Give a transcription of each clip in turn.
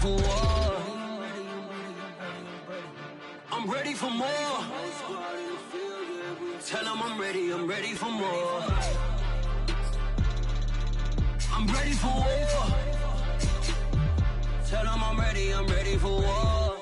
for war. I'm ready for more. Tell them I'm ready for more. I'm ready for war. Tell them I'm ready for war.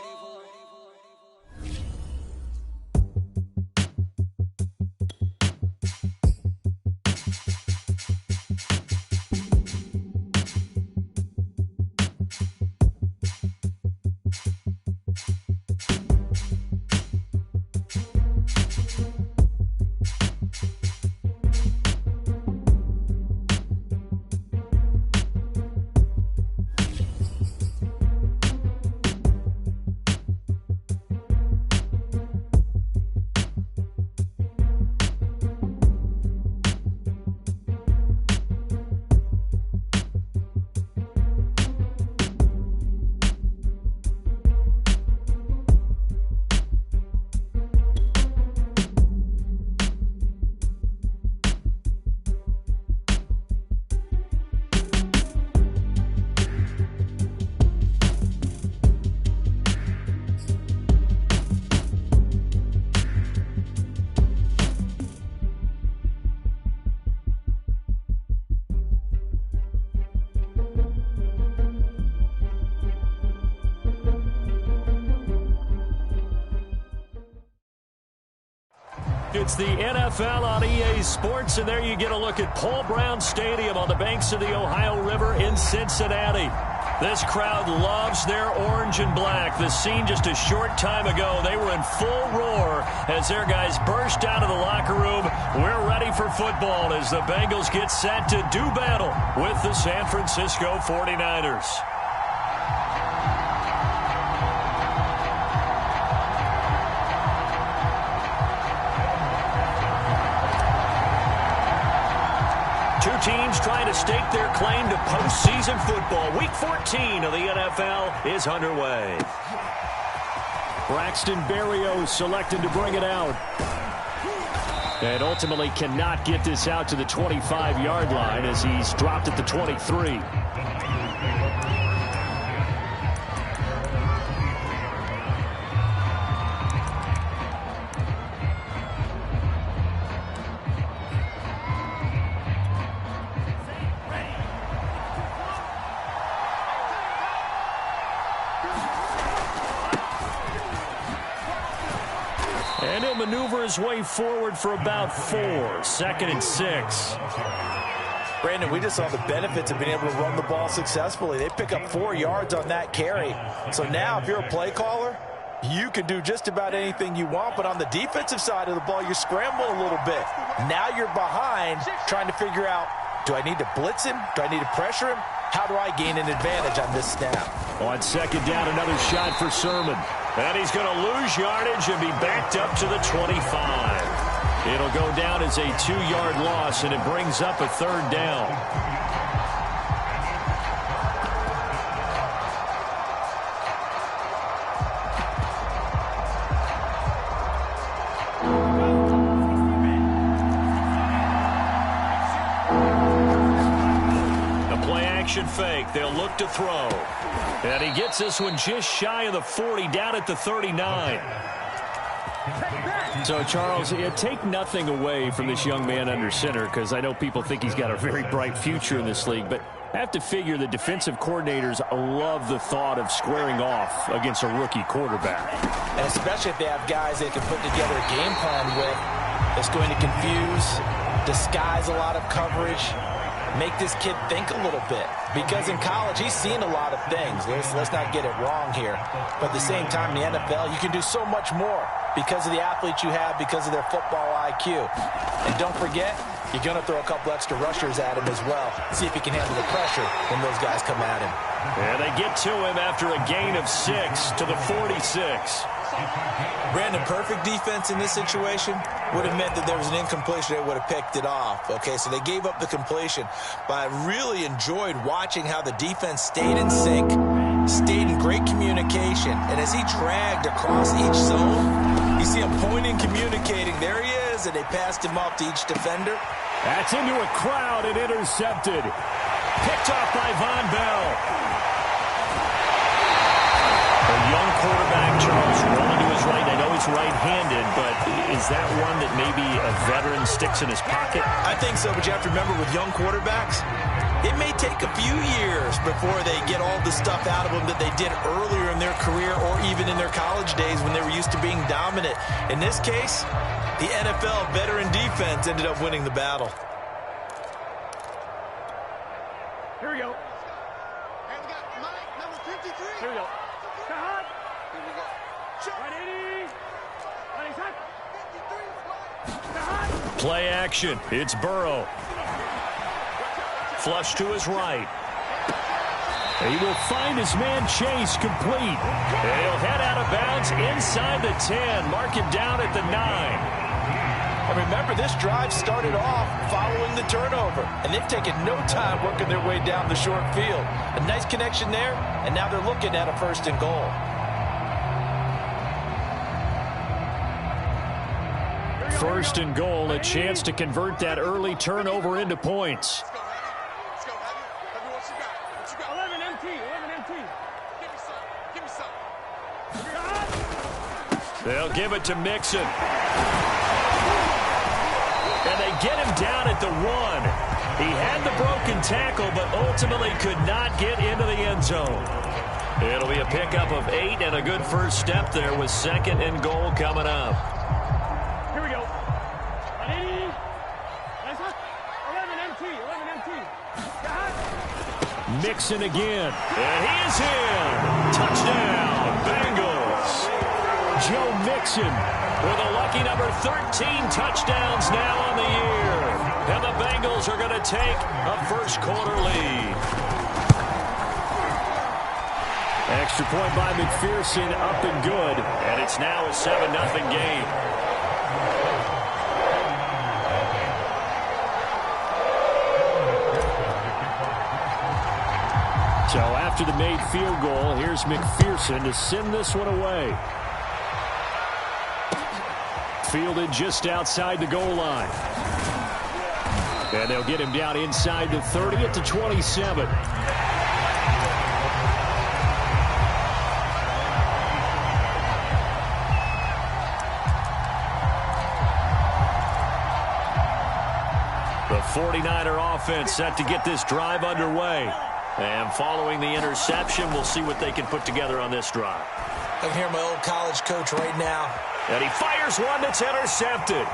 It's the NFL on EA Sports, and there you get a look at Paul Brown Stadium on the banks of the Ohio River in Cincinnati. This crowd loves their orange and black. The scene just a short time ago, they were in full roar as their guys burst out of the locker room. We're ready for football as the Bengals get set to do battle with the San Francisco 49ers. Two teams trying to stake their claim to postseason football. Week 14 of the NFL is underway. Braxton Berrios selected to bring it out. And ultimately cannot get this out to the 25-yard line as he's dropped at the 23. And he'll maneuver his way forward for about 4. 2nd and 6. Brandon, we just saw the benefits of being able to run the ball successfully. They pick up 4 yards on that carry. So now if you're a play caller, you can do just about anything you want. But on the defensive side of the ball, you're scrambling a little bit. Now you're behind trying to figure out, do I need to blitz him? Do I need to pressure him? How do I gain an advantage on this snap? On 2nd down, another shot for Sermon. And he's going to lose yardage and be backed up to the 25. It'll go down as a 2-yard loss, and it brings up a 3rd down. The play-action fake. They'll look to throw. And he gets this one just shy of the 40, down at the 39. So, Charles, take nothing away from this young man under center, because I know people think he's got a very bright future in this league, but I have to figure the defensive coordinators love the thought of squaring off against a rookie quarterback. And especially if they have guys they can put together a game plan with that's going to confuse, disguise a lot of coverage, make this kid think a little bit. Because in college, he's seen a lot of things. Let's not get it wrong here. But at the same time, in the NFL, you can do so much more because of the athletes you have, because of their football IQ. And don't forget, you're going to throw a couple extra rushers at him as well. See if he can handle the pressure when those guys come at him. And they get to him after a gain of 6 to the 46. Brandon, perfect defense in this situation would have meant that there was an incompletion. They would have picked it off. Okay, so they gave up the completion. But I really enjoyed watching how the defense stayed in sync, stayed in great communication. And as he dragged across each zone, you see him pointing, communicating. There he is, and they passed him off to each defender. That's into a crowd and intercepted. Picked off by Von Bell. Charles rolling to his right. I know he's right-handed, but is that one that maybe a veteran sticks in his pocket? I think so, but you have to remember with young quarterbacks, it may take a few years before they get all the stuff out of them that they did earlier in their career or even in their college days when they were used to being dominant. In this case, the NFL veteran defense ended up winning the battle. Here we go. And we got Mike, number 53. Here we go. Shot. Here we go. Shot. 180. 180. Play action. It's Burrow. Flush to his right. He will find his man Chase complete. And he'll head out of bounds inside the 10. Mark him down at the 9. And remember, this drive started off following the turnover. And they've taken no time working their way down the short field. A nice connection there, and now they're looking at a 1st and goal. First and goal, a chance to convert that early turnover into points. Let's go, Heavy, what you got? What you got? 11 MT. Give me some. They'll give it to Mixon. And they get him down at the 1. He had the broken tackle, but ultimately could not get into the end zone. It'll be a pickup of 8 and a good first step there with 2nd and goal coming up. Here we go. 180. 11 MT. Mixon again. And he is in. Touchdown, Bengals. Joe Mixon with a lucky number 13 touchdowns now on the year. And the Bengals are going to take a first-quarter lead. Extra point by McPherson, up and good. And it's now a 7-0 game. So after the made field goal, here's McPherson to send this one away. Fielded just outside the goal line. And they'll get him down inside the 30 at the 27. The 49er offense set to get this drive underway. And following the interception, we'll see what they can put together on this drive. I can hear my old college coach right now. And he fires one that's intercepted.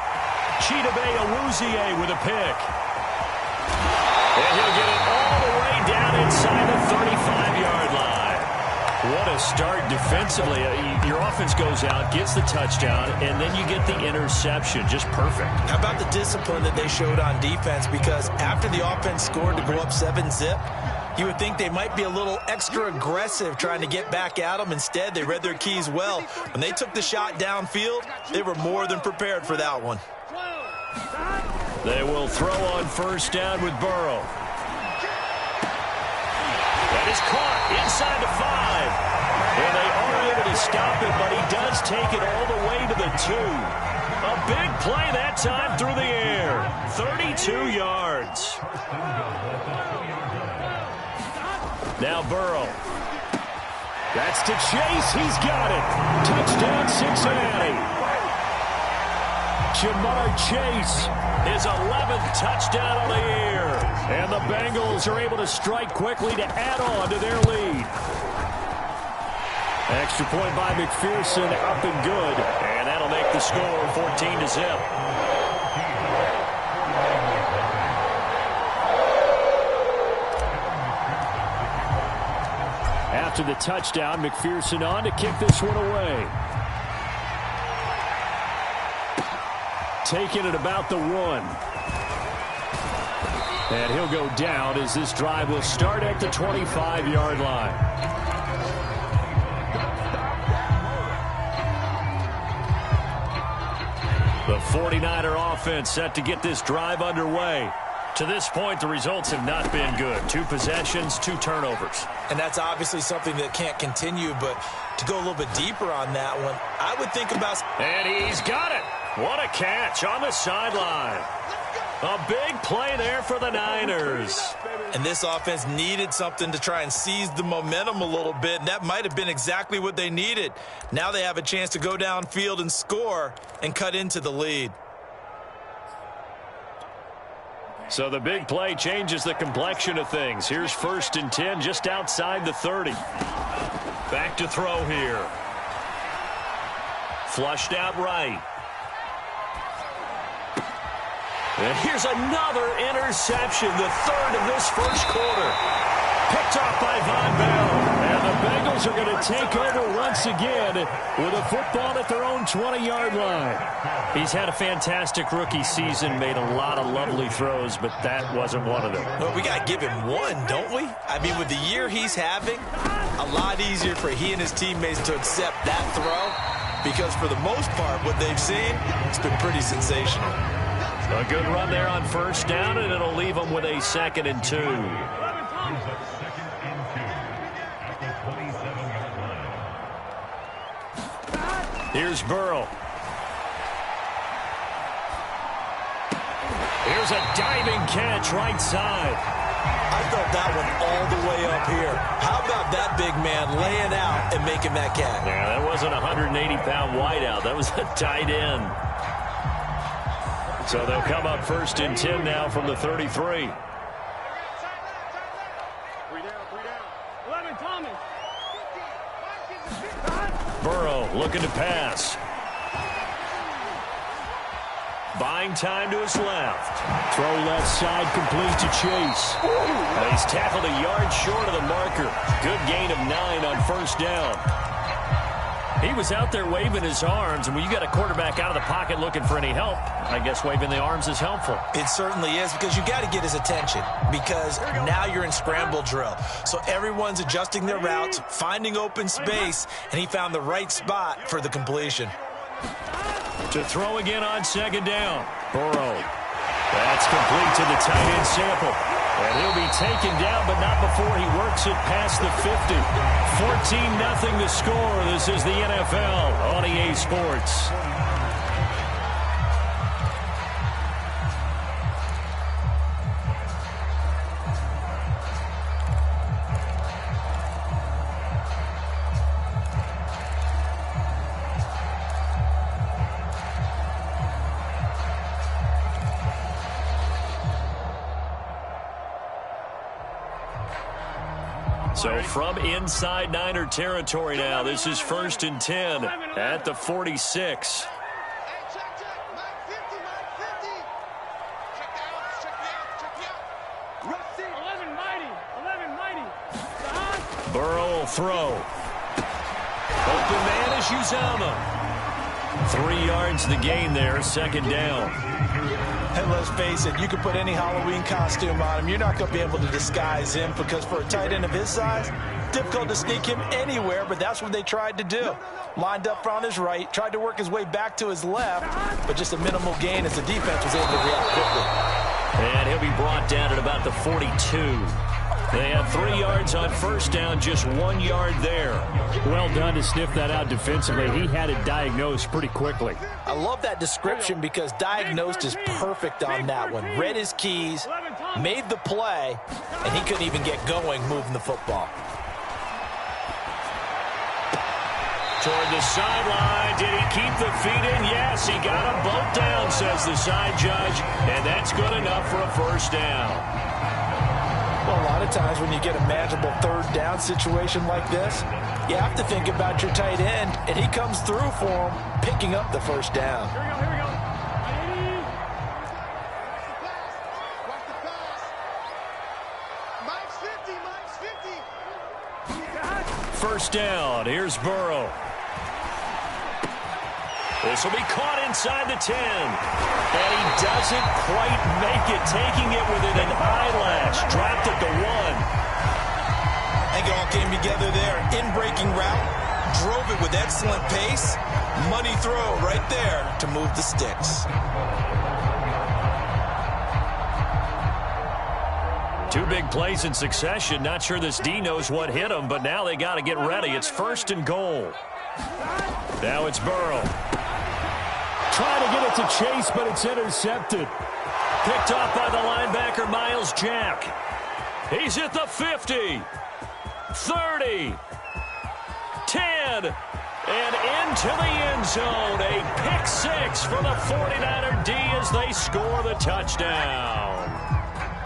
Chidobe Awuzie with a pick. And he'll get it all the way down inside the 35-yard line. What a start defensively. Your offense goes out, gets the touchdown, and then you get the interception. Just perfect. How about the discipline that they showed on defense? Because after the offense scored to go up 7-zip, you would think they might be a little extra aggressive trying to get back at them. Instead, they read their keys well. When they took the shot downfield, they were more than prepared for that one. They will throw on first down with Burrow. That is caught inside the 5. And they are able to stop it, but he does take it all the way to the 2. A big play that time through the air. 32 yards. Now Burrow. That's to Chase. He's got it. Touchdown, Cincinnati. Jamar Chase, his 11th touchdown of the year. And the Bengals are able to strike quickly to add on to their lead. Extra point by McPherson, up and good. And that'll make the score 14-0. After the touchdown, McPherson on to kick this one away. Taking it about the 1. And he'll go down as this drive will start at the 25-yard line. The 49er offense set to get this drive underway. To this point, the results have not been good. 2 possessions, 2 turnovers. And that's obviously something that can't continue, but to go a little bit deeper on that one, I would think about... And he's got it. What a catch on the sideline. A big play there for the Niners. And this offense needed something to try and seize the momentum a little bit, and that might have been exactly what they needed. Now they have a chance to go downfield and score and cut into the lead. So the big play changes the complexion of things. Here's 1st and 10 just outside the 30. Back to throw here. Flushed out right. And here's another interception, the 3rd of this first quarter. Picked off by Von Bell. And the Bengals are going to take over once again with a football at their own 20-yard line. He's had a fantastic rookie season, made a lot of lovely throws, but that wasn't one of them. Well, we got to give him one, don't we? I mean, with the year he's having, a lot easier for he and his teammates to accept that throw, because for the most part, what they've seen, it's been pretty sensational. A good run there on 1st down, and it'll leave them with a 2nd and 2. Here's Burrow. Here's a diving catch right side. I felt that one all the way up here. How about that big man laying out and making that catch? Yeah, that wasn't a 180-pound wideout. That was a tight end. So they'll come up 1st and 10 now from the 33. 3 down. 11, Thomas. Burrow looking to pass. Buying time to his left. Throw left side, complete to Chase. And he's tackled a yard short of the marker. Good gain of 9 on 1st down. He was out there waving his arms, and when you got a quarterback out of the pocket looking for any help, I guess waving the arms is helpful. It certainly is, because you got to get his attention, because now you're in scramble drill. So everyone's adjusting their routes, finding open space, and he found the right spot for the completion. To throw again on 2nd down. Burrow. That's complete to the tight end Sample. And he'll be taken down, but not before he works it past the 50. 14-0 the score. This is the NFL on EA Sports. So from inside Niner territory now, this is 1st and 10 at the 46. Burrow will throw. Open man is Uzama. 3 yards the gain there, 2nd down. And let's face it, you can put any Halloween costume on him. You're not going to be able to disguise him, because for a tight end of his size, difficult to sneak him anywhere, but that's what they tried to do. Lined up on his right, tried to work his way back to his left, but just a minimal gain as the defense was able to react quickly. And he'll be brought down at about the 42. They have 3 yards on 1st down, just 1 yard there. Well done to sniff that out defensively. He had it diagnosed pretty quickly. I love that description, because diagnosed is perfect on that one. Read his keys, made the play, and he couldn't even get going moving the football. Toward the sideline. Did he keep the feet in? Yes, he got them both down, says the side judge, and that's good enough for a 1st down. Well, a lot of times when you get a manageable 3rd down situation like this, you have to think about your tight end, and he comes through for him, picking up the 1st down. Here we go. Watch the pass. Mike's 50. 1st down. Here's Burrow. This will be caught inside the 10. And he doesn't quite make it, taking it within an eyelash. Dropped at the 1. I think it all came together there. In-breaking route, drove it with excellent pace. Money throw right there to move the sticks. 2 big plays in succession. Not sure this D knows what hit him, but now they got to get ready. It's 1st and goal. Now it's Burrow. Trying to get it to Chase, but it's intercepted. Picked off by the linebacker, Miles Jack. He's at the 50, 30, 10, and into the end zone. A pick six for the 49er D as they score the touchdown.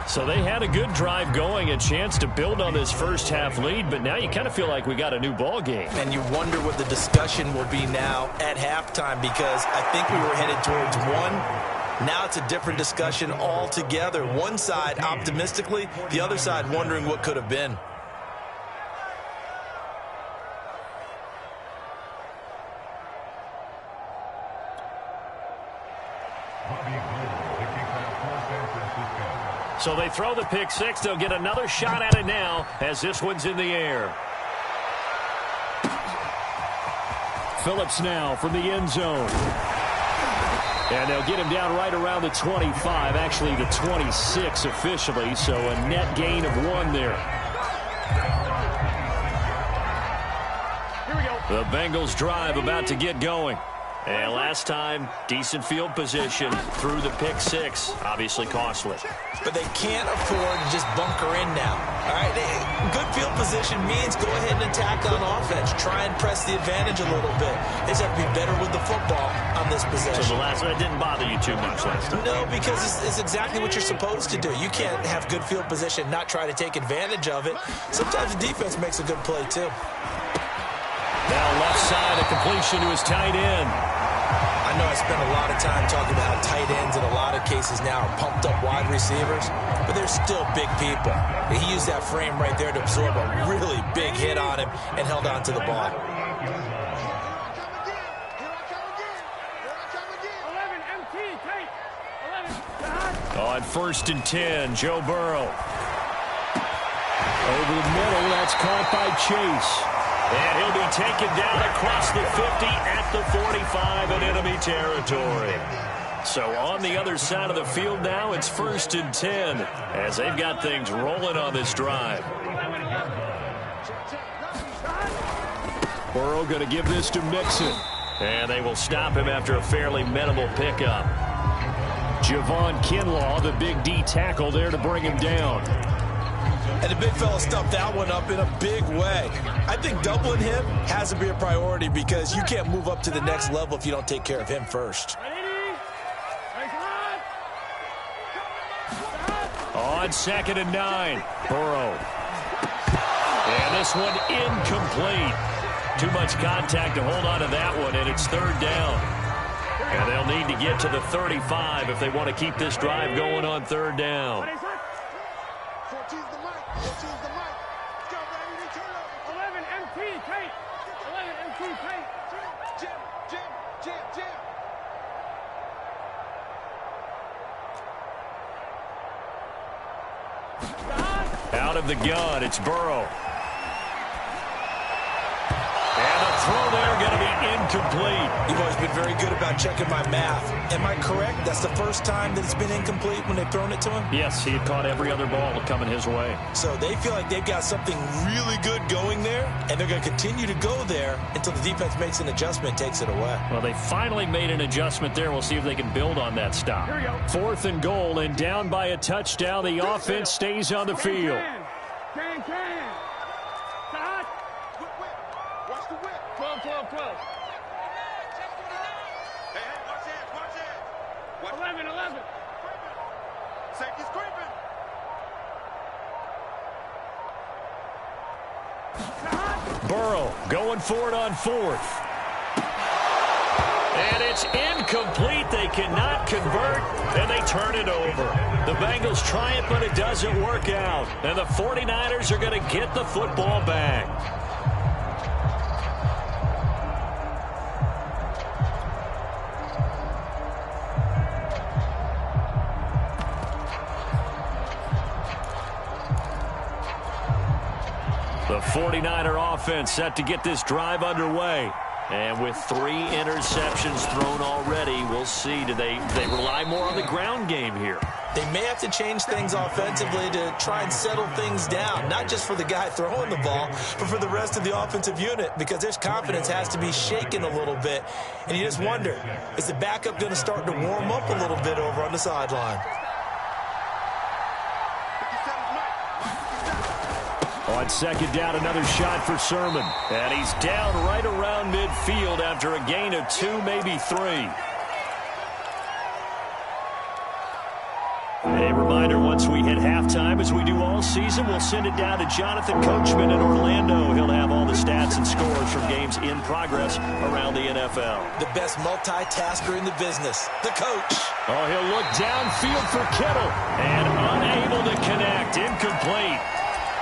So they had a good drive going, a chance to build on this first half lead, but now you kind of feel like we got a new ball game. And you wonder what the discussion will be now at halftime, because I think we were headed towards one. Now it's a different discussion altogether. One side optimistically, the other side wondering what could have been. So they throw the pick six. They'll get another shot at it now as this one's in the air. Phillips now from the end zone. And they'll get him down right around the 25, actually the 26 officially, so a net gain of 1 there. Here we go. The Bengals drive about to get going. And last time, decent field position through the pick six. Obviously costly. But they can't afford to just bunker in now. All right, good field position means go ahead and attack on offense. Try and press the advantage a little bit. They just have to be better with the football on this possession. So the last one didn't bother you too much last time? No, because it's exactly what you're supposed to do. You can't have good field position, not try to take advantage of it. Sometimes the defense makes a good play too. Now left side, a completion to his tight end. I know I spent a lot of time talking about how tight ends in a lot of cases now are pumped up wide receivers, but they're still big people. He used that frame right there to absorb a really big hit on him and held on to the ball. 11, MT, tight. 11, On 1st and 10, Joe Burrow. Over the middle, that's caught by Chase. And he'll be taken down across the 50 at the 45 in enemy territory. So on the other side of the field now, it's 1st and 10 as they've got things rolling on this drive. Burrow going to give this to Mixon. And they will stop him after a fairly minimal pickup. Javon Kinlaw, the big D tackle there to bring him down. And the big fella stuffed that one up in a big way. I think doubling him has to be a priority because you can't move up to the next level if you don't take care of him first. On 2nd and 9, Burrow. And this one incomplete. Too much contact to hold on to that one, and it's 3rd down. And they'll need to get to the 35 if they want to keep this drive going on 3rd down. 11, MT, tight. 11, MT, tight. Jim. Out of the gun, it's Burrow. And the throw there going to be incomplete. You've always been very good about checking my math. Am I correct? That's the first time that it's been incomplete when they've thrown it to him? Yes, he had caught every other ball coming his way. So they feel like they've got something really good going there, and they're going to continue to go there until the defense makes an adjustment and takes it away. Well, they finally made an adjustment there. We'll see if they can build on that stop. Here we go. 4th and goal, and down by a touchdown. The offense stays on the field. Can. Stop. Watch the whip. 12. Hey, watch it. 11. Safety's creeping. Burrow going for it on 4th. And it's incomplete. They cannot convert, and they turn it over. The Bengals try it, but it doesn't work out. And the 49ers are going to get the football back. The 49er offense set to get this drive underway. And with 3 interceptions thrown already, we'll see. Do they rely more on the ground game here? They may have to change things offensively to try and settle things down, not just for the guy throwing the ball, but for the rest of the offensive unit, because their confidence has to be shaken a little bit. And you just wonder, is the backup going to start to warm up a little bit over on the sideline? On second down, another shot for Sermon. And he's down right around midfield after a gain of 2, maybe 3. A reminder, once we hit halftime, as we do all season, we'll send it down to Jonathan Coachman in Orlando. He'll have all the stats and scores from games in progress around the NFL. The best multitasker in the business, the coach. Oh, he'll look downfield for Kittle. And unable to connect. Incomplete.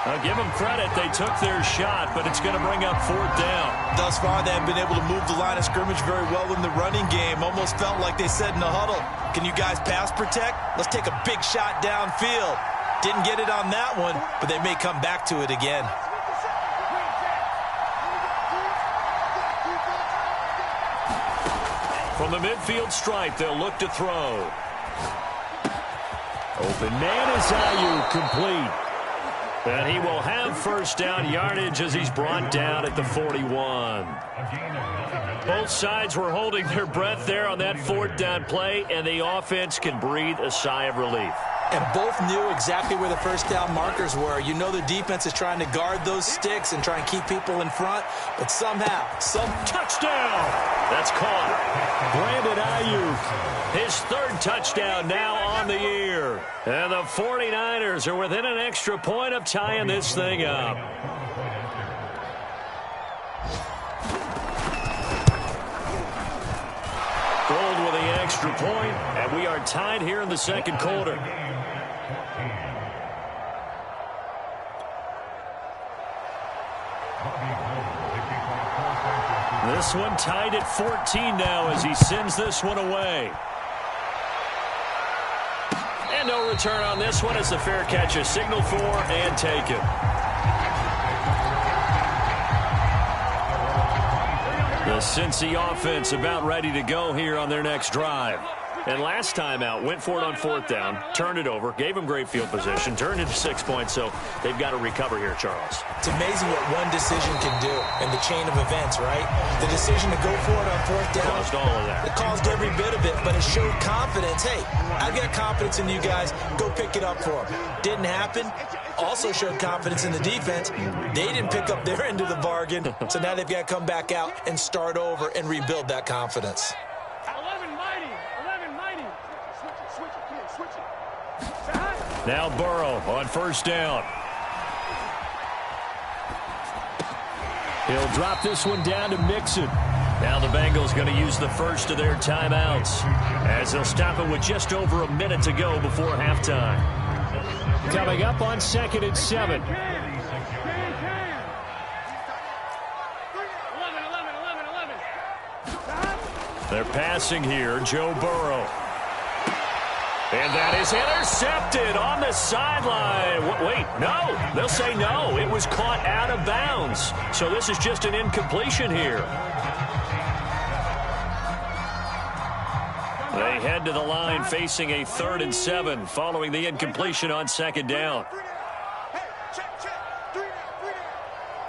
I'll give them credit. They took their shot, but it's going to bring up 4th down. Thus far, they haven't been able to move the line of scrimmage very well in the running game. Almost felt like they said in the huddle, can you guys pass protect? Let's take a big shot downfield. Didn't get it on that one, but they may come back to it again. From the midfield stripe, they'll look to throw. Open man is Ayuk, complete. And he will have 1st down yardage as he's brought down at the 41. Both sides were holding their breath there on that 4th down play, and the offense can breathe a sigh of relief. And both knew exactly where the 1st down markers were. You know the defense is trying to guard those sticks and try and keep people in front, but somehow, touchdown! That's caught. Brandon Ayuk, his 3rd touchdown now on the year. And the 49ers are within an extra point of tying this thing up. Gold with the extra point, and we are tied here in the 2nd quarter. This one tied at 14 now as he sends this one away. And no return on this one as the fair catch is signaled for and taken. The Cincy offense about ready to go here on their next drive. And last time out, went for it on 4th down, turned it over, gave them great field position, turned it to 6 points, so they've got to recover here, Charles. It's amazing what one decision can do in the chain of events, right? The decision to go for it on 4th down. Caused all of that. It caused every bit of it, but it showed confidence. Hey, I've got confidence in you guys. Go pick it up for them. Didn't happen. Also showed confidence in the defense. They didn't pick up their end of the bargain, so now they've got to come back out and start over and rebuild that confidence. Now Burrow on 1st down. He'll drop this one down to Mixon. Now the Bengals going to use the first of their timeouts as they'll stop it with just over a minute to go before halftime. Coming up on 2nd and 7. 11. They're passing here, Joe Burrow. And that is intercepted on the sideline. Wait, no. They'll say no. It was caught out of bounds. So this is just an incompletion here. They head to the line facing a 3rd and 7 following the incompletion on 2nd down. Hey, check. 3 down.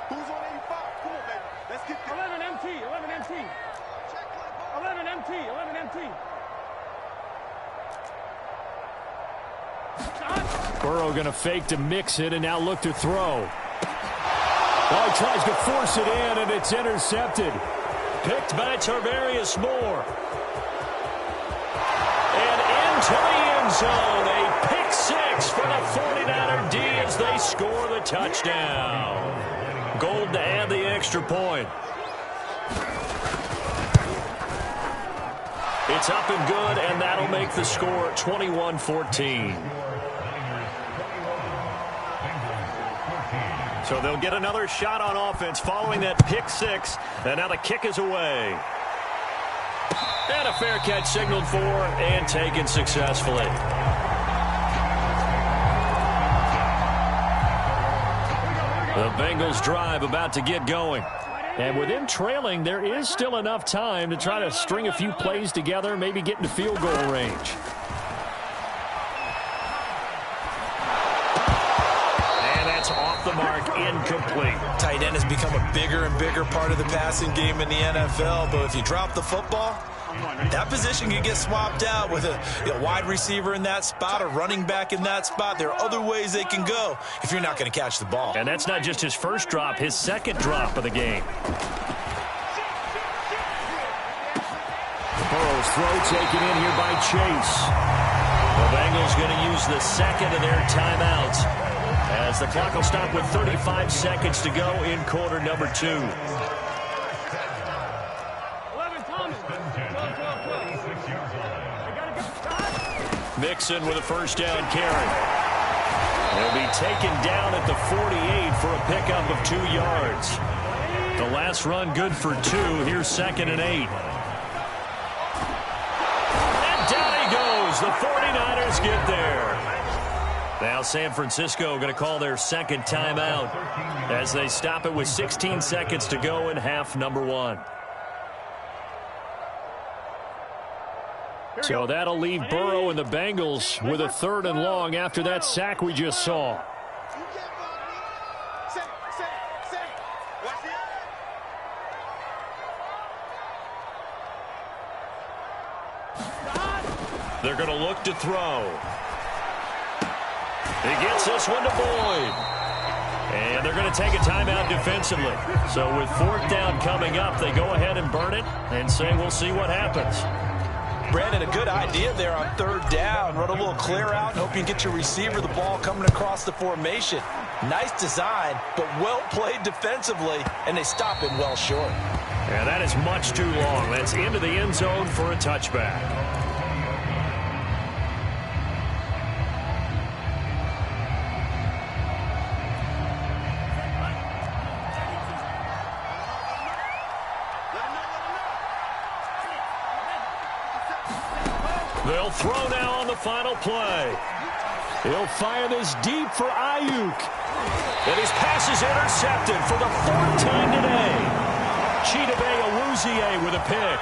Who's on 85? Come on, baby. Let's get this. 11 MT. 11 MT. Burrow going to fake to mix it and now look to throw. Oh, he tries to force it in, and it's intercepted. Picked by Tarvarius Moore. And into the end zone. A pick 6 for the 49er D as they score the touchdown. Gold to add the extra point. It's up and good, and that'll make the score 21-14. So they'll get another shot on offense following that pick 6, and now the kick is away. And a fair catch signaled for and taken successfully. The Bengals drive about to get going. And with them trailing, there is still enough time to try to string a few plays together, maybe get into field goal range. And that's off the mark, incomplete. Tight end has become a bigger and bigger part of the passing game in the NFL, but if you drop the football, That position can get swapped out with a wide receiver in that spot, a running back in that spot. There are other ways they can go if you're not going to catch the ball. And that's not just his first drop, his second drop of the game. Burrow's throw taken in here by Chase. The Bengals going to use the second of their timeouts as the clock will stop with 35 seconds to go in quarter number 2. Mixon with a first down carry. They'll be taken down at the 48 for a pickup of 2 yards. The last run good for 2. Here's 2nd and 8. And down he goes. The 49ers get there. Now San Francisco going to call their second timeout as they stop it with 16 seconds to go in half number 1. So that'll leave Burrow and the Bengals with a 3rd and long after that sack we just saw. They're going to look to throw. He gets this one to Boyd. And they're going to take a timeout defensively. So with 4th down coming up, they go ahead and burn it and say we'll see what happens. Brandon, a good idea there on 3rd down. Run a little clear out and hope you get your receiver the ball coming across the formation. Nice design, but well played defensively, and they stop him well short. And that is much too long. That's into the end zone for a touchback. They'll throw now on the final play. He'll fire this deep for Ayuk. And his pass is intercepted for the 4th time today. Chidobe Awuzie with a pick.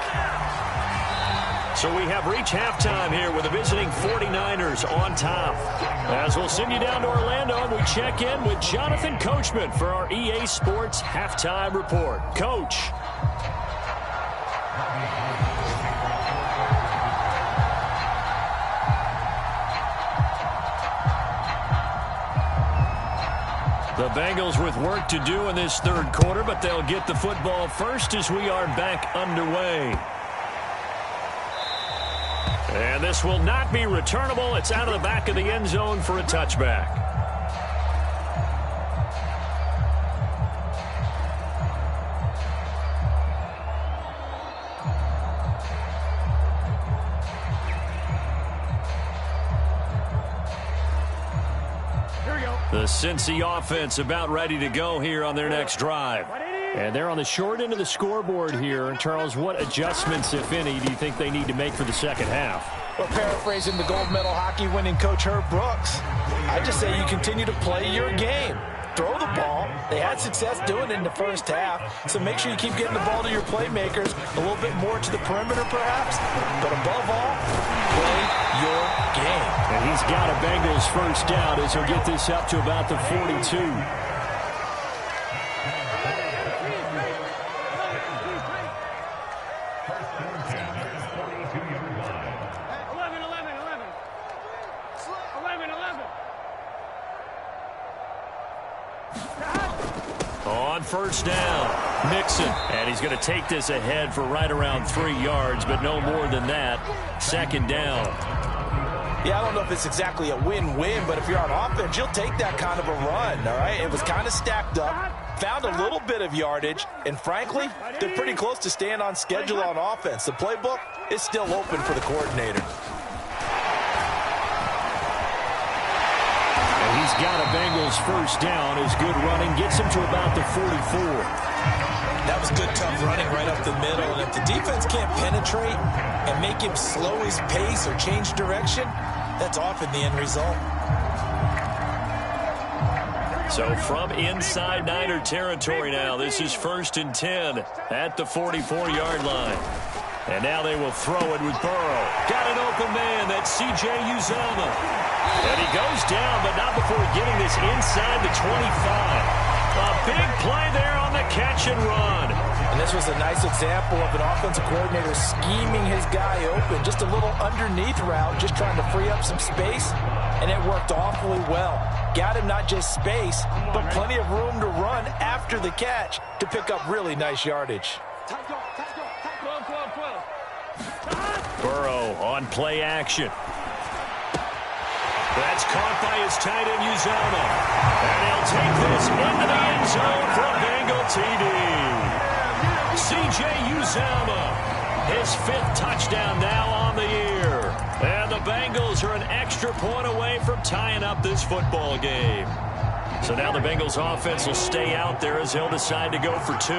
So we have reached halftime here with the visiting 49ers on top. As we'll send you down to Orlando, we check in with Jonathan Coachman for our EA Sports Halftime Report. Coach. The Bengals with work to do in this 3rd quarter, but they'll get the football first as we are back underway. And this will not be returnable. It's out of the back of the end zone for a touchback. The Cincy offense about ready to go here on their next drive. And they're on the short end of the scoreboard here. And Charles, what adjustments, if any, do you think they need to make for the second half? Well, paraphrasing the gold medal hockey winning coach Herb Brooks, I just say you continue to play your game. Throw the ball. They had success doing it in the first half, so make sure you keep getting the ball to your playmakers, a little bit more to the perimeter perhaps, but above all, play your game. And he's got a Bengals first down as he'll get this up to about the 42. On first down, Mixon. And he's going to take this ahead for right around 3 yards, but no more than that. 2nd down. Yeah, I don't know if it's exactly a win-win, but if you're on offense, you'll take that kind of a run, all right? It was kind of stacked up, found a little bit of yardage, and frankly, they're pretty close to staying on schedule on offense. The playbook is still open for the coordinator. He's got a Bengals first down. His good running gets him to about the 44. That was good, tough running right up the middle. And if the defense can't penetrate and make him slow his pace or change direction, that's often the end result. So from inside Niner territory now, this is 1st and 10 at the 44-yard line. And now they will throw it with Burrow. Got an open man. That's C.J. Uzomah. And he goes down, but not before getting this inside the 25. A big play there on the catch and run. And this was a nice example of an offensive coordinator scheming his guy open. Just a little underneath route, just trying to free up some space, and it worked awfully well. Got him not just space, but plenty of room to run after the catch to pick up really nice yardage. Burrow on play action. That's caught by his tight end, Uzomah. And he'll take this into the end zone for a Bengal TD. C.J. Uzomah, his 5th touchdown now on the year. And the Bengals are an extra point away from tying up this football game. So now the Bengals offense will stay out there as they'll decide to go for 2.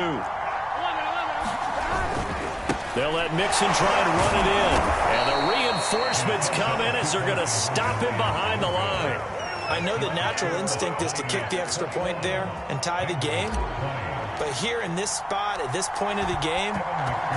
They'll let Mixon try and run it in. And the reinforcements come in as they're going to stop him behind the line. I know the natural instinct is to kick the extra point there and tie the game. But here in this spot, at this point of the game,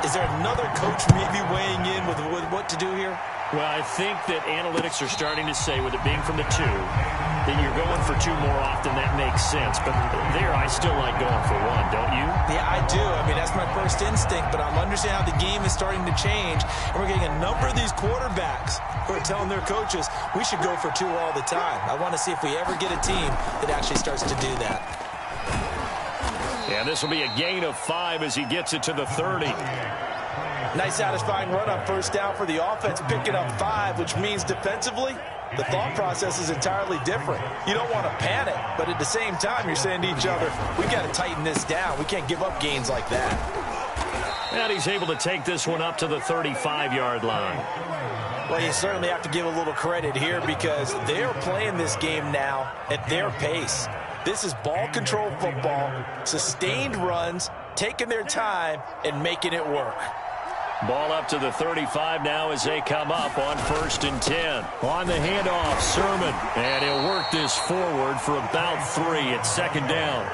is there another coach maybe weighing in with what to do here? Well, I think that analytics are starting to say, with it being from the 2, that you're going for 2 more often. That makes sense. But there, I still like going for 1, don't you? Yeah, I do. I mean, that's my first instinct. But I'm understanding how the game is starting to change. And we're getting a number of these quarterbacks who are telling their coaches, we should go for 2 all the time. I want to see if we ever get a team that actually starts to do that. And this will be a gain of 5 as he gets it to the 30. Nice satisfying run on first down for the offense, picking up 5, which means defensively, the thought process is entirely different. You don't want to panic, but at the same time, you're saying to each other, we've got to tighten this down. We can't give up gains like that. And he's able to take this one up to the 35-yard line. Well, you certainly have to give a little credit here because they're playing this game now at their pace. This is ball control football, sustained runs, taking their time and making it work. Ball up to the 35 now as they come up on 1st and 10. On the handoff, Sermon. And he'll work this forward for about 3 at 2nd down.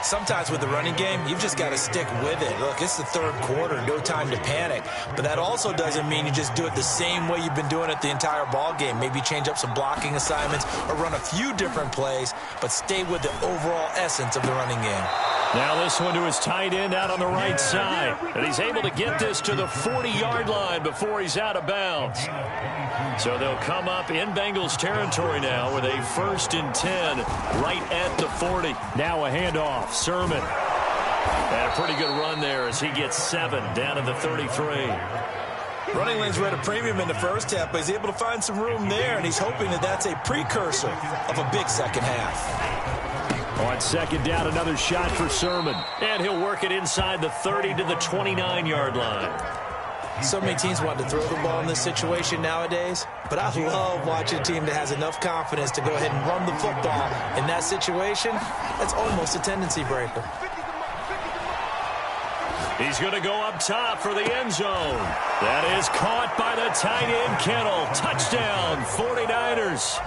Sometimes with the running game, you've just got to stick with it. Look, it's the 3rd quarter, no time to panic. But that also doesn't mean you just do it the same way you've been doing it the entire ball game. Maybe change up some blocking assignments or run a few different plays, but stay with the overall essence of the running game. Now this one to his tight end out on the right side. And he's able to get this to the 40-yard line before he's out of bounds. So they'll come up in Bengals territory now with a 1st and 10 right at the 40. Now a handoff, Sermon. And a pretty good run there as he gets 7 down to the 33. Running lanes were at a premium in the first half, but he's able to find some room there, and he's hoping that that's a precursor of a big second half. On 2nd down, another shot for Sermon. And he'll work it inside the 30 to the 29-yard line. So many teams want to throw the ball in this situation nowadays, but I love watching a team that has enough confidence to go ahead and run the football. In that situation, that's almost a tendency breaker. He's going to go up top for the end zone. That is caught by the tight end, Kittle. Touchdown, 49ers.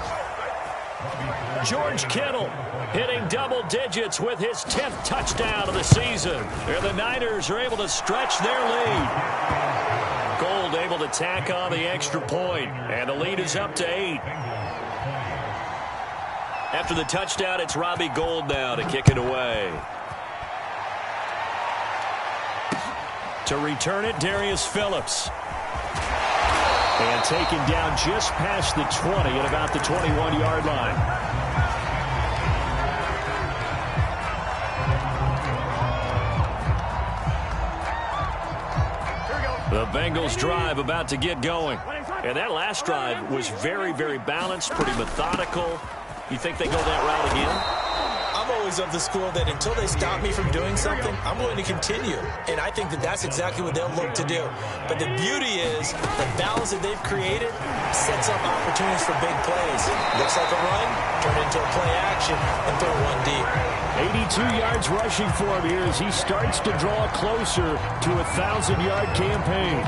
George Kittle hitting double digits with his 10th touchdown of the season. And the Niners are able to stretch their lead. Gold able to tack on the extra point, and the lead is up to 8. After the touchdown, it's Robbie Gould now to kick it away. To return it, Darius Phillips. And taken down just past the 20 at about the 21-yard line. The Bengals drive about to get going. And that last drive was very, very balanced, pretty methodical. You think they go that route again? I'm always of the school that until they stop me from doing something, I'm going to continue. And I think that that's exactly what they'll look to do. But the beauty is the balance that they've created sets up opportunities for big plays. Looks like a run, turn it into a play action, and throw one deep. 82 yards rushing for him here as he starts to draw closer to a 1,000-yard campaign.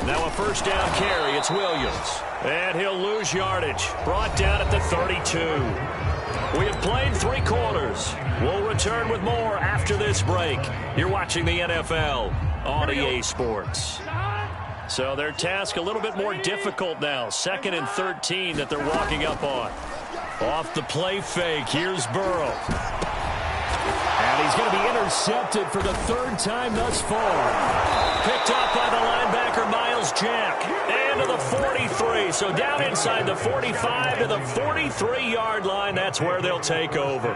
Now a first down carry. It's Williams. And he'll lose yardage. Brought down at the 32. We have played 3 quarters. We'll return with more after this break. You're watching the NFL on EA Sports. So their task a little bit more difficult now. 2nd and 13 that they're walking up on. Off the play fake, here's Burrow. And he's going to be intercepted for the 3rd time thus far. Picked up by the linebacker, Miles Jack. And to the 43. So down inside the 45 to the 43-yard line. That's where they'll take over.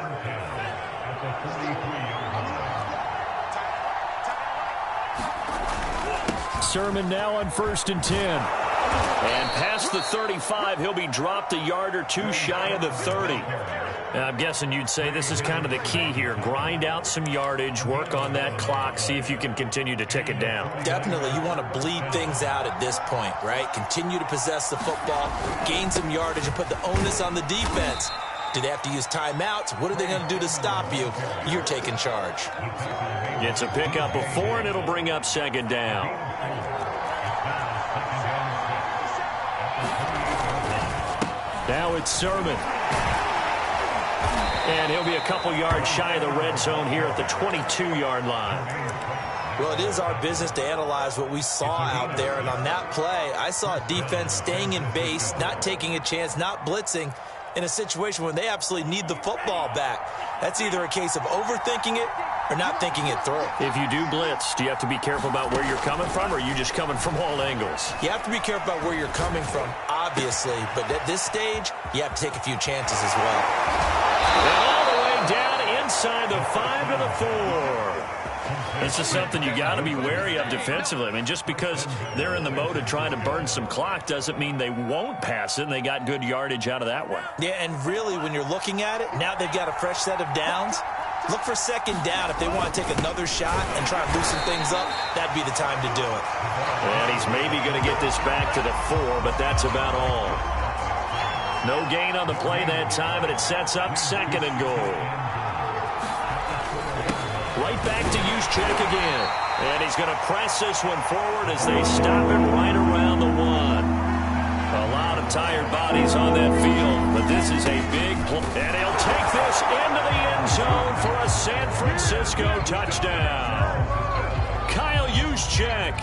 Sermon now on 1st and 10. And past the 35, he'll be dropped a yard or two shy of the 30. Now, I'm guessing you'd say this is kind of the key here. Grind out some yardage, work on that clock, see if you can continue to tick it down. Definitely, you want to bleed things out at this point, right? Continue to possess the football, gain some yardage, and put the onus on the defense. Do they have to use timeouts? What are they going to do to stop you? You're taking charge. It's a pickup of 4, and it'll bring up 2nd down. Now it's Sermon. And he'll be a couple yards shy of the red zone here at the 22-yard line. Well, it is our business to analyze what we saw out there. And on that play, I saw a defense staying in base, not taking a chance, not blitzing in a situation when they absolutely need the football back. That's either a case of overthinking it or not thinking it through. If you do blitz, do you have to be careful about where you're coming from, or are you just coming from all angles? You have to be careful about where you're coming from, obviously. But at this stage, you have to take a few chances as well. And all the way down inside the 5 to the 4. This is something you got to be wary of defensively. I mean, just because they're in the mode of trying to burn some clock doesn't mean they won't pass it, and they got good yardage out of that one. Yeah, and really, when you're looking at it, now they've got a fresh set of downs. Look for 2nd down. If they want to take another shot and try and loosen things up, that'd be the time to do it. And he's maybe going to get this back to the 4, but that's about all. No gain on the play that time, and it sets up 2nd and goal. Right back to Juszczyk again. And he's going to press this one forward as they stop it right around the 1. A lot of tired bodies on that field, but this is a big play. And he'll take this into the end zone for a San Francisco touchdown. Kyle Juszczyk,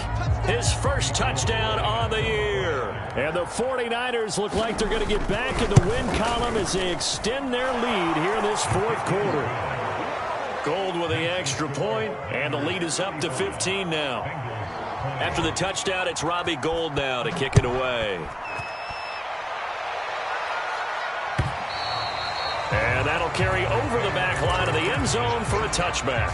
his first touchdown on the year. And the 49ers look like they're going to get back in the win column as they extend their lead here in this 4th quarter. Gold with the extra point, and the lead is up to 15 now. After the touchdown, it's Robbie Gould now to kick it away. And that'll carry over the back line of the end zone for a touchback.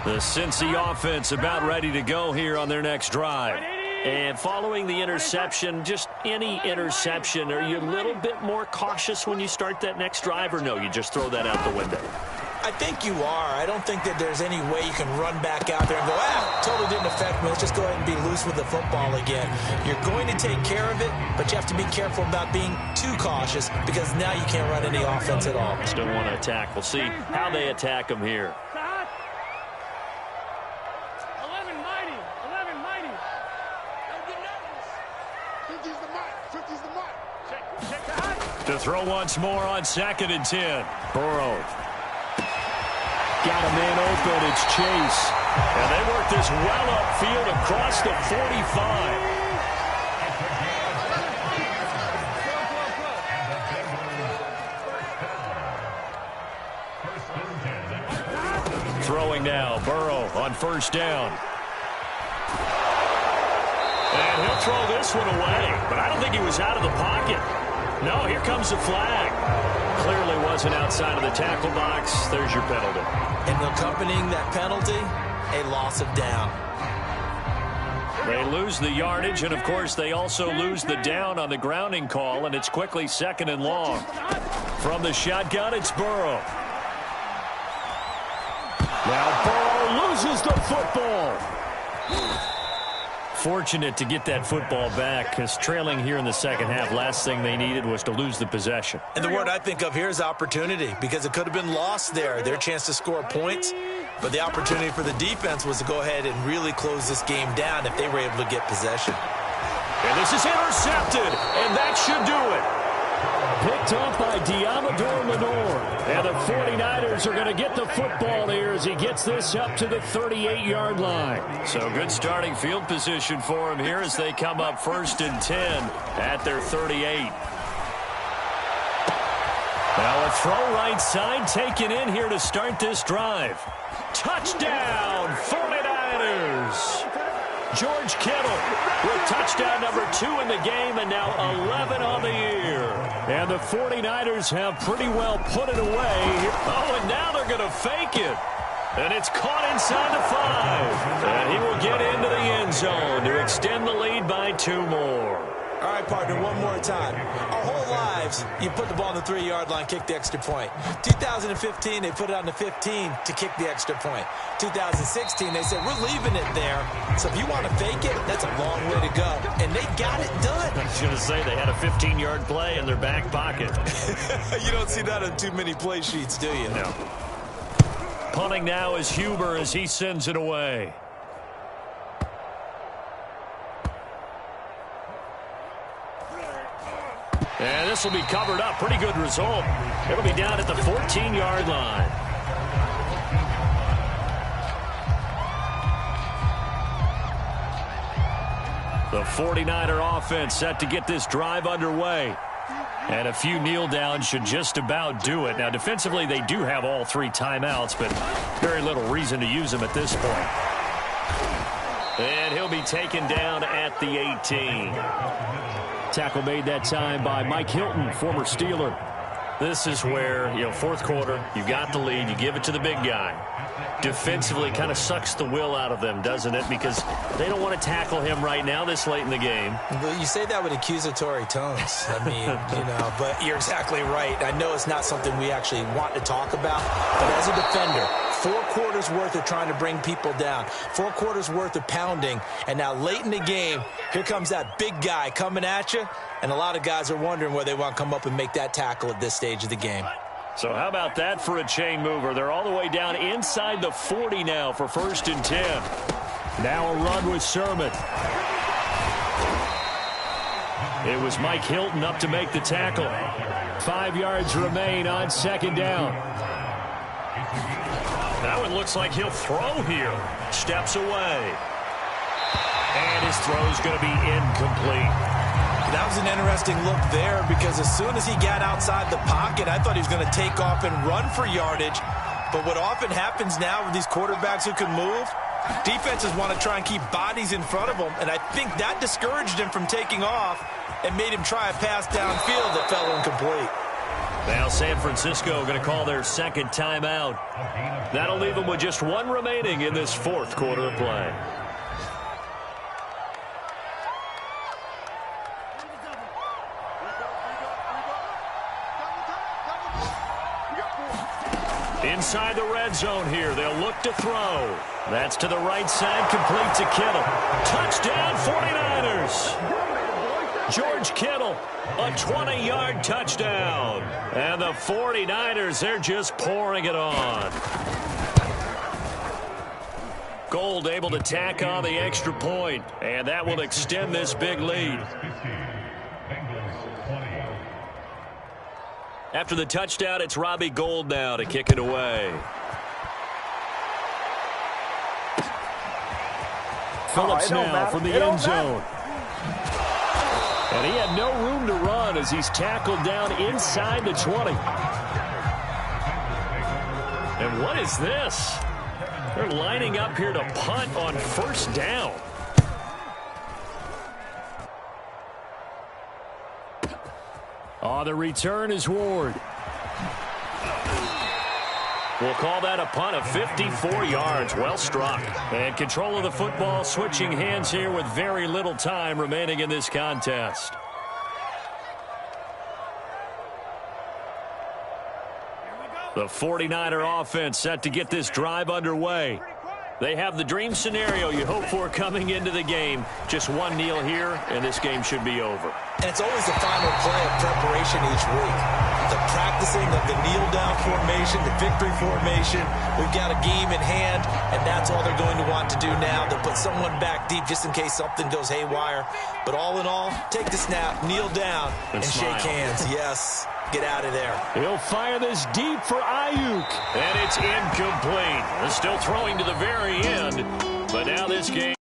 The Cincy offense about ready to go here on their next drive. And following the interception, just any interception, are you a little bit more cautious when you start that next drive, or no, you just throw that out the window? I think you are. I don't think that there's any way you can run back out there and go, totally didn't affect me. Let's just go ahead and be loose with the football again. You're going to take care of it, but you have to be careful about being too cautious because now you can't run any offense at all. Still want to attack. We'll see how they attack them here. To throw once more on 2nd and 10. Burrow. Got a man open. It's Chase. And they work this well upfield across the 45. Throwing now. Burrow on 1st down. And he'll throw this one away. But I don't think he was out of the pocket. No, here comes the flag. Clearly wasn't outside of the tackle box. There's your penalty. And accompanying that penalty, a loss of down. They lose the yardage, and, of course, they also lose the down on the grounding call, and it's quickly 2nd and long. From the shotgun, it's Burrow. Now Burrow loses the football. Fortunate to get that football back because trailing here in the 2nd half, last thing they needed was to lose the possession. And the word I think of here is opportunity because it could have been lost there. Their chance to score points, but the opportunity for the defense was to go ahead and really close this game down if they were able to get possession. And this is intercepted, and that should do it. picked off by Diamador Lenore. And the 49ers are going to get the football here as he gets this up to the 38-yard line. So good starting field position for him here as they come up 1st and 10 at their 38. Now a throw right side taken in here to start this drive. Touchdown, 49ers! George Kittle with touchdown number 2 in the game and now 11 on the year. And the 49ers have pretty well put it away. Oh, and now they're going to fake it. And it's caught inside the 5. And he will get into the end zone to extend the lead by 2 more. All right, partner, one more time. Our whole lives, you put the ball on the 3-yard line, kick the extra point. 2015, they put it on the 15 to kick the extra point. 2016, they said, we're leaving it there. So if you want to fake it, that's a long way to go. And they got it done. I was going to say, they had a 15-yard play in their back pocket. You don't see that on too many play sheets, do you? No. Punting now is Huber as he sends it away. And this will be covered up. Pretty good result. It'll be down at the 14-yard line. The 49er offense set to get this drive underway. And a few kneel downs should just about do it. Now, defensively, they do have all 3 timeouts, but very little reason to use them at this point. And he'll be taken down at the 18. Tackle made that time by Mike Hilton, former Steeler. This is where, 4th quarter, you got the lead, you give it to the big guy. Defensively kind of sucks the will out of them, doesn't it? Because they don't want to tackle him right now this late in the game. Well, you say that with accusatory tones. I mean, but you're exactly right. I know it's not something we actually want to talk about, but as a defender, 4 quarters worth of trying to bring people down, 4 quarters worth of pounding, and now late in the game, here comes that big guy coming at you, and a lot of guys are wondering where they want to come up and make that tackle at this stage of the game. So how about that for a chain mover? They're all the way down inside the 40 now for 1st and 10. Now a run with Sermon. It was Mike Hilton up to make the tackle. 5 yards remain on 2nd down. That one looks like he'll throw here. Steps away. And his throw's going to be incomplete. That was an interesting look there because as soon as he got outside the pocket, I thought he was going to take off and run for yardage. But what often happens now with these quarterbacks who can move, defenses want to try and keep bodies in front of them, and I think that discouraged him from taking off and made him try a pass downfield that fell incomplete. Now San Francisco going to call their 2nd timeout. That'll leave them with just 1 remaining in this 4th quarter of play. Inside the red zone here, they'll look to throw. That's to the right side, complete to Kittle. Touchdown, 49ers! George Kittle, a 20-yard touchdown. And the 49ers, they're just pouring it on. Gold able to tack on the extra point, and that will extend this big lead. After the touchdown, it's Robbie Gould now to kick it away. Phillips now from the end zone. And he had no room to run as he's tackled down inside the 20. And what is this? They're lining up here to punt on 1st down. On the return is Ward. We'll call that a punt of 54 yards. Well struck. And control of the football switching hands here with very little time remaining in this contest. The 49er offense set to get this drive underway. They have the dream scenario you hope for coming into the game. Just 1 kneel here, and this game should be over. And it's always the final play of preparation formation each week. The practicing of the kneel-down formation, the victory formation. We've got a game in hand, and that's all they're going to want to do now. They'll put someone back deep just in case something goes haywire. But all in all, take the snap, kneel down, and shake hands. Yes, get out of there. He'll fire this deep for Ayuk, and it's incomplete. They're still throwing to the very end, but now this game...